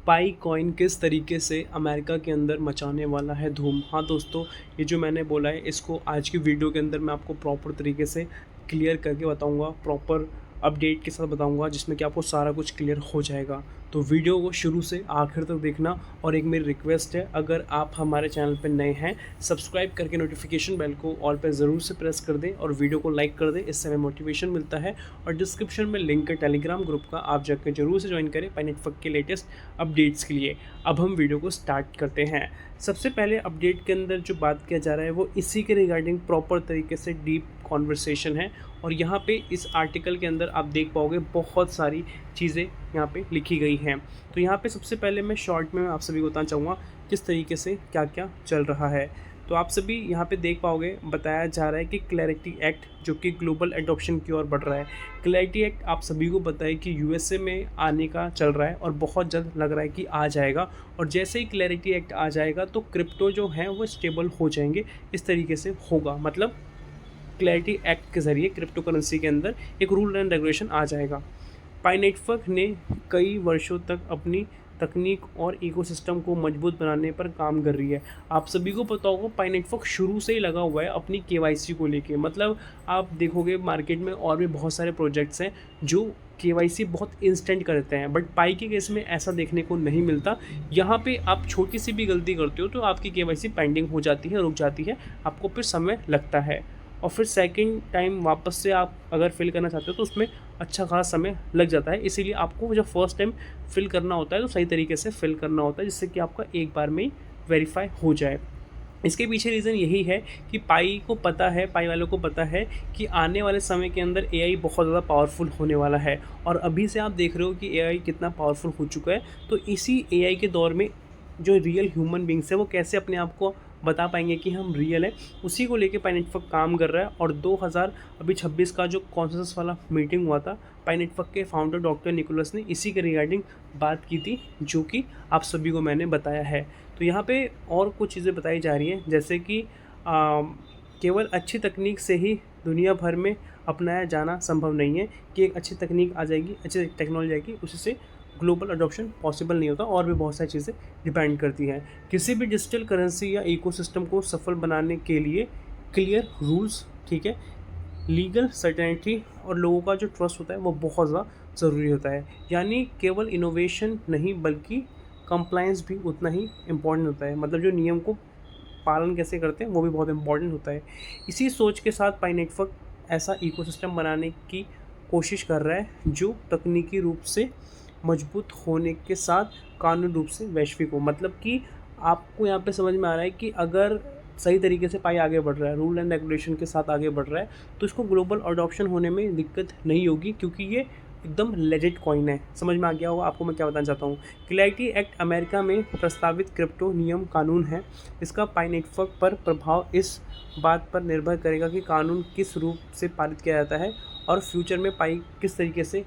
पाई coin किस तरीके से अमेरिका के अंदर मचाने वाला है धूम। हाँ दोस्तों, ये जो मैंने बोला है इसको आज की वीडियो के अंदर मैं आपको प्रॉपर तरीके से क्लियर करके बताऊंगा, प्रॉपर अपडेट के साथ बताऊंगा, जिसमें कि आपको सारा कुछ क्लियर हो जाएगा। तो वीडियो को शुरू से आखिर तक देखना। और एक मेरी रिक्वेस्ट है, अगर आप हमारे चैनल पर नए हैं, सब्सक्राइब करके नोटिफिकेशन बेल को ऑल पर ज़रूर से प्रेस कर दें और वीडियो को लाइक कर दें, इससे हमें मोटिवेशन मिलता है। और डिस्क्रिप्शन में लिंक है टेलीग्राम ग्रुप का, आप जाकर जरूर से ज्वाइन करें पाईनेटवर्क के लेटेस्ट अपडेट्स के लिए। अब हम वीडियो को स्टार्ट करते हैं। सबसे पहले अपडेट के अंदर जो बात किया जा रहा है वो इसी के रिगार्डिंग प्रॉपर तरीके से डीप कॉन्वर्सेशन है। और यहाँ पे इस आर्टिकल के अंदर आप देख पाओगे बहुत सारी चीज़ें यहाँ पे लिखी गई हैं। तो यहाँ पे सबसे पहले मैं शॉर्ट में आप सभी को बताना चाहूँगा किस तरीके से क्या क्या चल रहा है। तो आप सभी यहाँ पे देख पाओगे, बताया जा रहा है कि क्लैरिटी एक्ट जो कि ग्लोबल एडॉप्शन की ओर बढ़ रहा है। क्लैरिटी एक्ट आप सभी को पता है कि यूएसए में आने का चल रहा है और बहुत जल्द लग रहा है कि आ जाएगा। और जैसे ही क्लैरिटी एक्ट आ जाएगा तो क्रिप्टो जो है वो स्टेबल हो जाएंगे, इस तरीके से होगा। मतलब क्लैरिटी एक्ट के ज़रिए क्रिप्टो करेंसी के अंदर एक रूल एंड रेगुलेशन आ जाएगा। पाईनेटवर्क ने कई वर्षों तक अपनी तकनीक और इकोसिस्टम को मजबूत बनाने पर काम कर रही है। आप सभी को पता होगा पाईनेटवर्क शुरू से ही लगा हुआ है अपनी केवाईसी को लेके। मतलब आप देखोगे मार्केट में और भी बहुत सारे प्रोजेक्ट्स हैं जो केवाईसी बहुत इंस्टेंट करते हैं, बट पाई के केस में ऐसा देखने को नहीं मिलता। यहाँ पे आप छोटी सी भी गलती करते हो तो आपकी केवाईसी पेंडिंग हो जाती है, रुक जाती है, आपको फिर समय लगता है। और फिर सेकंड टाइम वापस से आप अगर फिल करना चाहते हो तो उसमें अच्छा खासा समय लग जाता है। इसीलिए आपको जब फर्स्ट टाइम फिल करना होता है तो सही तरीके से फिल करना होता है, जिससे कि आपका एक बार में ही वेरीफाई हो जाए। इसके पीछे रीज़न यही है कि पाई को पता है, पाई वालों को पता है कि आने वाले समय के अंदर एआई बहुत ज़्यादा पावरफुल होने वाला है। और अभी से आप देख रहे हो कि एआई कितना पावरफुल हो चुका है। तो इसी एआई के दौर में जो रियल ह्यूमन बींग्स है वो कैसे अपने आप को बता पाएंगे कि हम रियल है, उसी को लेके पाईनेटवर्क काम कर रहा है। और 2026 का जो कॉन्सेंसस वाला मीटिंग हुआ था, पाईनेटवर्क के फाउंडर डॉक्टर निकोलस ने इसी के रिगार्डिंग बात की थी, जो कि आप सभी को मैंने बताया है। तो यहाँ पे और कुछ चीज़ें बताई जा रही हैं, जैसे कि केवल अच्छी तकनीक से ही दुनिया भर में अपनाया जाना संभव नहीं है कि एक अच्छी तकनीक आ जाएगी, अच्छी टेक्नोलॉजी आएगी, उसी से ग्लोबल अडॉप्शन पॉसिबल नहीं होता। और भी बहुत सारी चीज़ें डिपेंड करती हैं। किसी भी डिजिटल करेंसी या इकोसिस्टम को सफल बनाने के लिए क्लियर रूल्स, ठीक है, लीगल सर्टेनिटी और लोगों का जो ट्रस्ट होता है वो बहुत ज़्यादा ज़रूरी होता है। यानी केवल इनोवेशन नहीं बल्कि कंप्लायंस भी उतना ही इम्पोर्टेंट होता है। मतलब जो नियम को पालन कैसे करते हैं वो भी बहुत इम्पोर्टेंट होता है। इसी सोच के साथ पाईनेटवर्क ऐसा इकोसिस्टम बनाने की कोशिश कर रहा है जो तकनीकी रूप से मजबूत होने के साथ कानूनी रूप से वैश्विक हो। मतलब कि आपको यहाँ पे समझ में आ रहा है कि अगर सही तरीके से पाई आगे बढ़ रहा है, रूल एंड रेगुलेशन के साथ आगे बढ़ रहा है, तो इसको ग्लोबल अडॉप्शन होने में दिक्कत नहीं होगी, क्योंकि ये एकदम लेजिट कॉइन है। समझ में आ गया होगा आपको मैं क्या बताना चाहता हूँ। क्लैरिटी एक्ट अमेरिका में प्रस्तावित क्रिप्टो नियम कानून है। इसका पाईनेटवर्क पर प्रभाव इस बात पर निर्भर करेगा कि कानून किस रूप से पारित किया जाता है और फ्यूचर में पाई किस तरीके से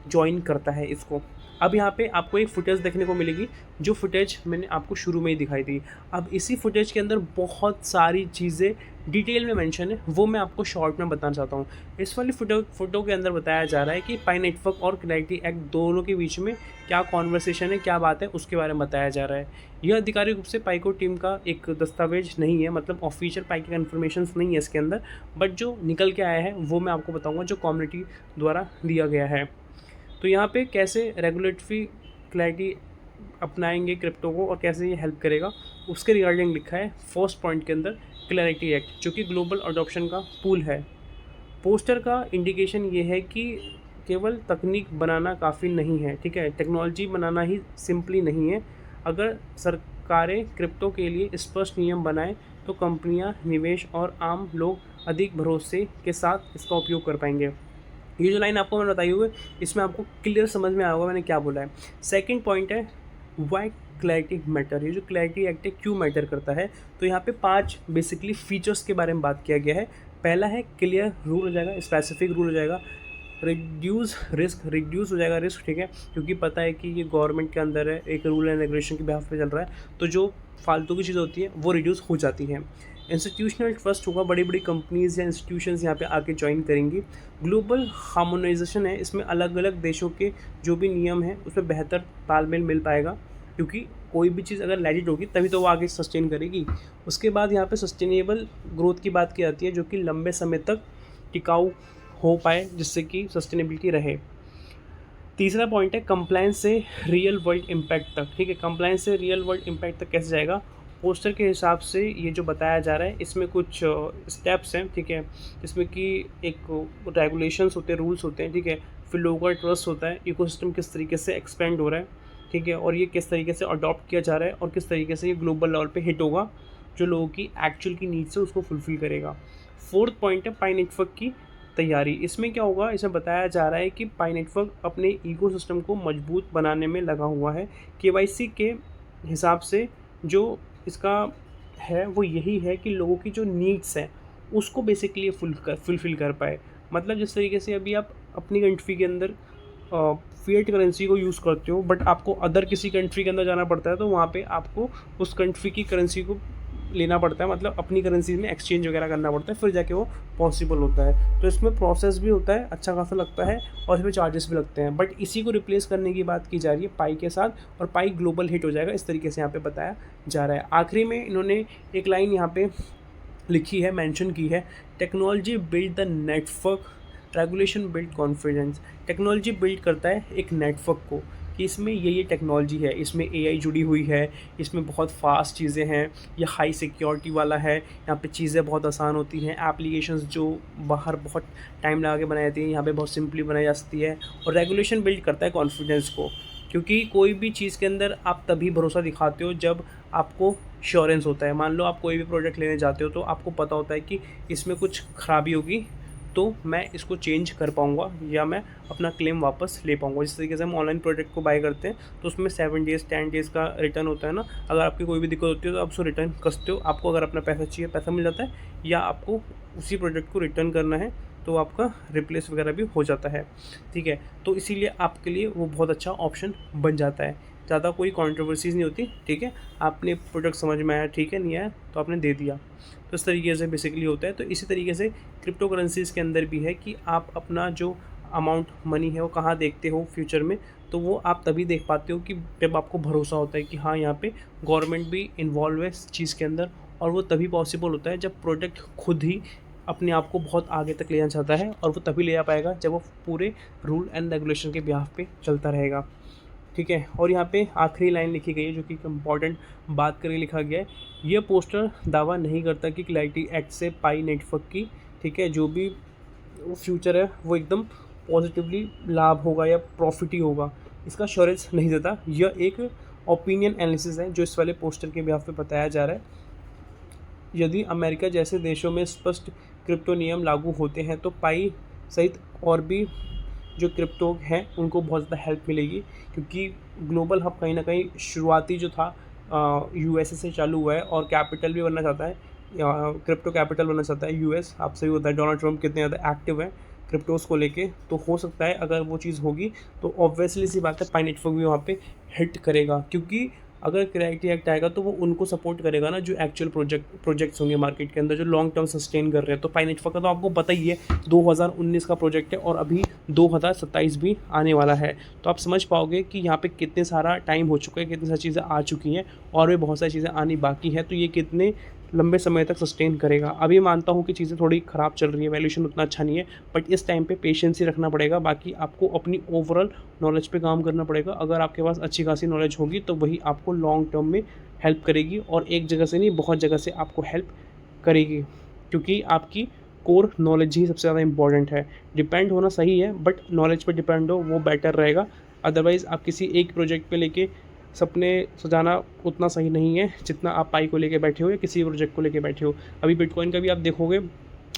ज्वाइन करता है इसको। अब यहाँ पे आपको एक फुटेज देखने को मिलेगी, जो फुटेज मैंने आपको शुरू में ही दिखाई थी। अब इसी फुटेज के अंदर बहुत सारी चीज़ें डिटेल में मेंशन है, वो मैं आपको शॉर्ट में बताना चाहता हूँ। इस वाली फोटो के अंदर बताया जा रहा है कि पाईनेटवर्क और क्लैरिटी एक्ट दोनों के बीच में क्या कॉन्वर्सेशन है, क्या बात है, उसके बारे में बताया जा रहा है। यह आधिकारिक रूप से पाईको टीम का एक दस्तावेज नहीं है, मतलब ऑफिशियल पाई के इन्फॉर्मेशन नहीं है इसके अंदर, बट जो निकल के आया है वो मैं आपको बताऊँगा, जो कम्युनिटी द्वारा दिया गया है। तो यहाँ पे कैसे रेगुलेटरी क्लैरिटी अपनाएंगे क्रिप्टो को और कैसे ये हेल्प करेगा, उसके रिगार्डिंग लिखा है फर्स्ट पॉइंट के अंदर क्लैरिटी एक्ट, जो कि ग्लोबल अडॉप्शन का पुल है। पोस्टर का इंडिकेशन ये है कि केवल तकनीक बनाना काफ़ी नहीं है, ठीक है, टेक्नोलॉजी बनाना ही सिंपली नहीं है। अगर सरकारें क्रिप्टो के लिए स्पष्ट नियम बनाएं तो कंपनियां, निवेश और आम लोग अधिक भरोसे के साथ इसका उपयोग कर पाएंगे। ये जो लाइन आपको मैंने बताई हुई है, इसमें आपको क्लियर समझ में आया होगा मैंने क्या बोला है। सेकंड पॉइंट है व्हाई क्लैरिटी मैटर। ये जो क्लैरिटी एक्ट है क्यों मैटर करता है, तो यहाँ पे 5 बेसिकली फीचर्स के बारे में बात किया गया है। पहला है क्लियर रूल हो जाएगा, स्पेसिफिक रूल हो जाएगा, रिड्यूस हो जाएगा रिस्क, ठीक है, क्योंकि पता है कि ये गवर्नमेंट के अंदर है, एक रूल एंड रेगुलेशन के बिहाफ पे चल रहा है, तो जो फालतू की चीज़ होती है वो रिड्यूस हो जाती है। इंस्टीट्यूशनल ट्रस्ट होगा, बड़ी बड़ी कंपनीज़ या इंस्टीट्यूशंस यहाँ पे आके ज्वाइन करेंगी। ग्लोबल हार्मोनाइजेशन है, इसमें अलग अलग देशों के जो भी नियम हैं उसमें बेहतर तालमेल मिल पाएगा। क्योंकि कोई भी चीज़ अगर लेजिट होगी तभी तो वो आगे सस्टेन करेगी। उसके बाद यहाँ पे सस्टेनेबल ग्रोथ की बात की जाती है, जो कि लंबे समय तक टिकाऊ हो पाए, जिससे कि सस्टेनेबिलिटी रहे। तीसरा पॉइंट है कंप्लायंस से रियल वर्ल्ड इम्पैक्ट तक। ठीक है, कंप्लायंस से रियल वर्ल्ड इम्पैक्ट तक कैसे जाएगा? पोस्टर के हिसाब से ये जो बताया जा रहा है इसमें कुछ स्टेप्स हैं, ठीक है, जिसमें कि एक रेगुलेशंस होते हैं, रूल्स होते हैं, ठीक है, फिर लोगों का ट्रस्ट होता है, इकोसिस्टम किस तरीके से एक्सपेंड हो रहा है, ठीक है, और ये किस तरीके से अडॉप्ट किया जा रहा है और किस तरीके से ये ग्लोबल लेवल पे हिट होगा, जो लोगों की एक्चुअल की नीड्स है उसको फुलफिल करेगा। फोर्थ पॉइंट है पाई नेटवर्क की तैयारी। इसमें क्या होगा? इसमें बताया जा रहा है कि पाई नेटवर्क अपने इकोसिस्टम को मजबूत बनाने में लगा हुआ है। केवाईसी के हिसाब से जो इसका है वो यही है कि लोगों की जो नीड्स हैं उसको बेसिकली फुलफिल कर पाए। मतलब जिस तरीके से अभी आप अपनी कंट्री के अंदर फिएट करेंसी को यूज़ करते हो, बट आपको अदर किसी कंट्री के अंदर जाना पड़ता है, तो वहाँ पे आपको उस कंट्री की करेंसी को लेना पड़ता है, मतलब अपनी करेंसी में एक्सचेंज वगैरह करना पड़ता है, फिर जाके वो पॉसिबल होता है। तो इसमें प्रोसेस भी होता है, अच्छा खासा लगता है, और इसमें चार्जेस भी लगते हैं, बट इसी को रिप्लेस करने की बात की जा रही है पाई के साथ, और पाई ग्लोबल हिट हो जाएगा, इस तरीके से यहाँ पे बताया जा रहा है। आखिरी में इन्होंने एक लाइन यहाँ पे लिखी है, मेंशन की है, technology build the network, regulation build confidence. Technology build करता है एक नेटवर्क को, कि इसमें ये टेक्नोलॉजी है, इसमें एआई जुड़ी हुई है, इसमें बहुत फास्ट चीज़ें हैं, ये हाई सिक्योरिटी वाला है, यहाँ पे चीज़ें बहुत आसान होती हैं, एप्लीकेशंस जो बाहर बहुत टाइम लगा के बनाई जाती हैं यहाँ पे बहुत सिंपली बनाई जा सकती है। और रेगुलेशन बिल्ड करता है कॉन्फिडेंस को, क्योंकि कोई भी चीज़ के अंदर आप तभी भरोसा दिखाते हो जब आपको श्योरेंस होता है। मान लो आप कोई भी प्रोडक्ट लेने जाते हो तो आपको पता होता है कि इसमें कुछ खराबी होगी तो मैं इसको चेंज कर पाऊँगा या मैं अपना क्लेम वापस ले पाऊँगा। जिस तरीके से हम ऑनलाइन प्रोडक्ट को बाय करते हैं तो उसमें 7 डेज़ 10 डेज़ का रिटर्न होता है ना। अगर आपकी कोई भी दिक्कत होती है तो आप उसको रिटर्न करते हो, आपको अगर अपना पैसा चाहिए पैसा मिल जाता है, या आपको उसी प्रोडक्ट को रिटर्न करना है तो आपका रिप्लेस वगैरह भी हो जाता है। ठीक है, तो इसीलिए आपके लिए वो बहुत अच्छा ऑप्शन बन जाता है, ज़्यादा कोई कंट्रोवर्सीज़ नहीं होती। ठीक है, आपने प्रोडक्ट समझ में आया, ठीक है, नहीं आया तो आपने दे दिया, तो इस तरीके से बेसिकली होता है। तो इसी तरीके से क्रिप्टो करेंसीज़ के अंदर भी है कि आप अपना जो अमाउंट मनी है वो कहाँ देखते हो फ्यूचर में, तो वो आप तभी देख पाते हो कि जब आपको भरोसा होता है कि हाँ यहाँ पे गवर्नमेंट भी इन्वॉल्व है इस चीज़ के अंदर, और वो तभी पॉसिबल होता है जब प्रोडक्ट खुद ही अपने आप को बहुत आगे तक ले जाना चाहता है, और वो तभी ले जा पाएगा जब वो पूरे रूल एंड रेगुलेशन के बिहाफ पे चलता रहेगा। ठीक है, और यहाँ पे आखिरी लाइन लिखी गई है जो कि इम्पॉर्टेंट बात करके लिखा गया है, यह पोस्टर दावा नहीं करता कि क्लैरिटी एक्ट से पाई नेटवर्क की, ठीक है, जो भी फ्यूचर है वो एकदम पॉजिटिवली लाभ होगा या प्रॉफिट ही होगा, इसका श्योरेंस नहीं देता। यह एक ओपिनियन एनालिसिस है जो इस वाले पोस्टर के बिहाफ पे बताया जा रहा है। यदि अमेरिका जैसे देशों में स्पष्ट क्रिप्टो नियम लागू होते हैं तो पाई सहित और भी जो क्रिप्टो हैं उनको बहुत ज़्यादा हेल्प मिलेगी, क्योंकि ग्लोबल हब कहीं ना कहीं शुरुआती जो था यूएसए से चालू हुआ है, और कैपिटल भी बनना चाहता है, क्रिप्टो कैपिटल बनना चाहता है यूएस। आपसे भी होता है डोनाल्ड ट्रम्प कितने ज़्यादा एक्टिव है क्रिप्टोज़ को लेके, तो हो सकता है अगर वो चीज़ होगी तो ऑब्वियसली सी बात है पाई नेटवर्क भी वहाँ पे हिट करेगा, क्योंकि अगर क्लैरिटी एक्ट आएगा तो वो उनको सपोर्ट करेगा ना जो एक्चुअल प्रोजेक्ट्स होंगे मार्केट के अंदर जो लॉन्ग टर्म सस्टेन कर रहे हैं। तो पाई नेटवर्क का तो आपको पता ही है 2019 का प्रोजेक्ट है और अभी 2027 भी आने वाला है, तो आप समझ पाओगे कि यहाँ पे कितने सारा टाइम हो चुका है, कितनी सारी चीज़ें आ चुकी हैं और भी बहुत सारी चीज़ें आनी बाकी है, तो ये कितने लंबे समय तक सस्टेन करेगा। अभी मानता हूँ कि चीज़ें थोड़ी ख़राब चल रही है, वैल्यूएशन उतना अच्छा नहीं है, बट इस टाइम पे पेशेंस ही रखना पड़ेगा। बाकी आपको अपनी ओवरऑल नॉलेज पे काम करना पड़ेगा। अगर आपके पास अच्छी खासी नॉलेज होगी तो वही आपको लॉन्ग टर्म में हेल्प करेगी, और एक जगह से नहीं बहुत जगह से आपको हेल्प करेगी, क्योंकि आपकी कोर नॉलेज ही सबसे ज़्यादा इंपॉर्टेंट है। डिपेंड होना सही है, बट नॉलेज पर डिपेंड हो वो बेटर रहेगा। अदरवाइज़ आप किसी एक प्रोजेक्ट पे लेके सपने सजाना उतना सही नहीं है जितना आप पाई को लेके बैठे हो या किसी प्रोजेक्ट को लेके बैठे हो। अभी बिटकॉइन का भी आप देखोगे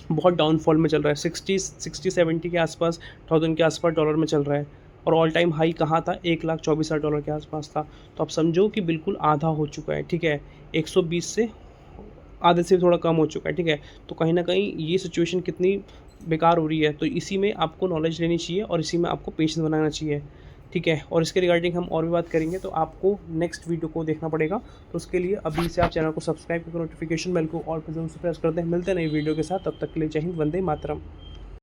बहुत डाउनफॉल में चल रहा है, 60-70 के आसपास, 1000 के आसपास डॉलर में चल रहा है, और ऑल टाइम हाई कहाँ था, 1,24,000 डॉलर के आसपास था। तो आप समझो कि बिल्कुल आधा हो चुका है। ठीक है, 120 से आधे से थोड़ा कम हो चुका है। ठीक है, तो कहीं ना कहीं ये सिचुएशन कितनी बेकार हो रही है, तो इसी में आपको नॉलेज लेनी चाहिए और इसी में आपको पेशेंस बनाना चाहिए। ठीक है, और इसके रिगार्डिंग हम और भी बात करेंगे, तो आपको नेक्स्ट वीडियो को देखना पड़ेगा। तो उसके लिए अभी से आप चैनल को सब्सक्राइब करके नोटिफिकेशन बेल को ऑल पर जरूर प्रेस करते हैं। मिलते हैं नई वीडियो के साथ, तब तक के लिए जय हिंद, वंदे मातरम।